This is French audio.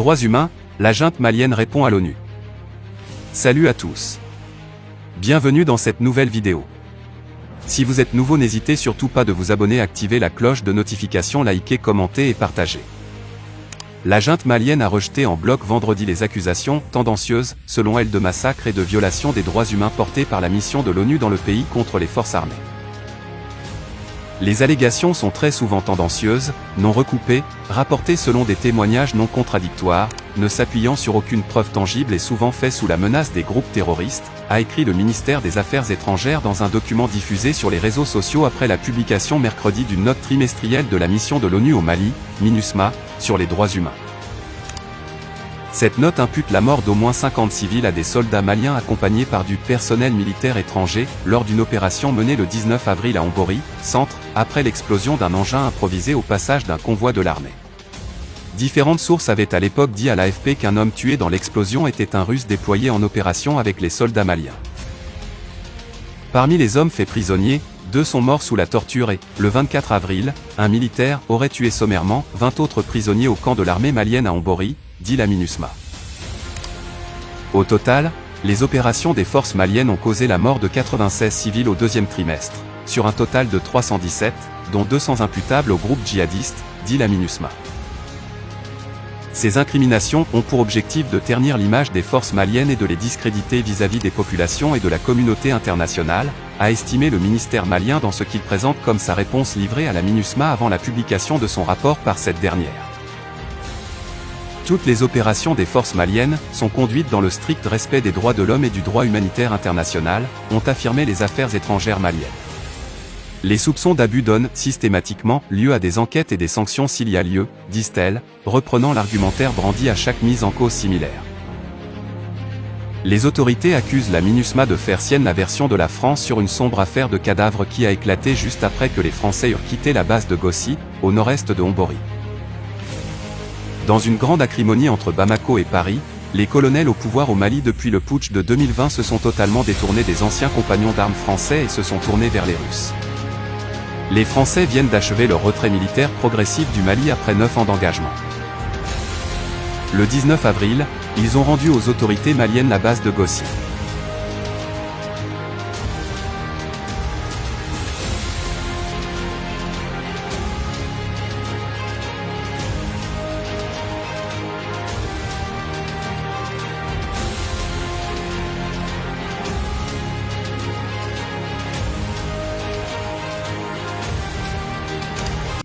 droits humains, la junte malienne répond à l'ONU. Salut à tous. Bienvenue dans cette nouvelle vidéo. Si vous êtes nouveau, n'hésitez surtout pas de vous abonner, activer la cloche de notification, liker, commenter et partager. La junte malienne a rejeté en bloc vendredi les accusations tendancieuses, selon elle, de massacre et de violation des droits humains portées par la mission de l'ONU dans le pays contre les forces armées. Les allégations sont très souvent tendancieuses, non recoupées, rapportées selon des témoignages non contradictoires, ne s'appuyant sur aucune preuve tangible et souvent faites sous la menace des groupes terroristes, a écrit le ministère des Affaires étrangères dans un document diffusé sur les réseaux sociaux après la publication mercredi d'une note trimestrielle de la mission de l'ONU au Mali, MINUSMA, sur les droits humains. Cette note impute la mort d'au moins 50 civils à des soldats maliens accompagnés par du personnel militaire étranger, lors d'une opération menée le 19 avril à Ombori, centre, après l'explosion d'un engin improvisé au passage d'un convoi de l'armée. Différentes sources avaient à l'époque dit à l'AFP qu'un homme tué dans l'explosion était un Russe déployé en opération avec les soldats maliens. Parmi les hommes faits prisonniers, 2 sont morts sous la torture et, le 24 avril, un militaire aurait tué sommairement 20 autres prisonniers au camp de l'armée malienne à Ombori, dit la MINUSMA. Au total, les opérations des forces maliennes ont causé la mort de 96 civils au deuxième trimestre, sur un total de 317, dont 200 imputables au groupe djihadiste, dit la MINUSMA. Ces incriminations ont pour objectif de ternir l'image des forces maliennes et de les discréditer vis-à-vis des populations et de la communauté internationale, a estimé le ministère malien dans ce qu'il présente comme sa réponse livrée à la MINUSMA avant la publication de son rapport par cette dernière. Toutes les opérations des forces maliennes sont conduites dans le strict respect des droits de l'homme et du droit humanitaire international, ont affirmé les affaires étrangères maliennes. Les soupçons d'abus donnent systématiquement lieu à des enquêtes et des sanctions s'il y a lieu, disent-elles, reprenant l'argumentaire brandi à chaque mise en cause similaire. Les autorités accusent la MINUSMA de faire sienne la version de la France sur une sombre affaire de cadavres qui a éclaté juste après que les Français eurent quitté la base de Gossi, au nord-est de Ombori. Dans une grande acrimonie entre Bamako et Paris, les colonels au pouvoir au Mali depuis le putsch de 2020 se sont totalement détournés des anciens compagnons d'armes français et se sont tournés vers les Russes. Les Français viennent d'achever leur retrait militaire progressif du Mali après 9 ans d'engagement. Le 19 avril, ils ont rendu aux autorités maliennes la base de Gossi.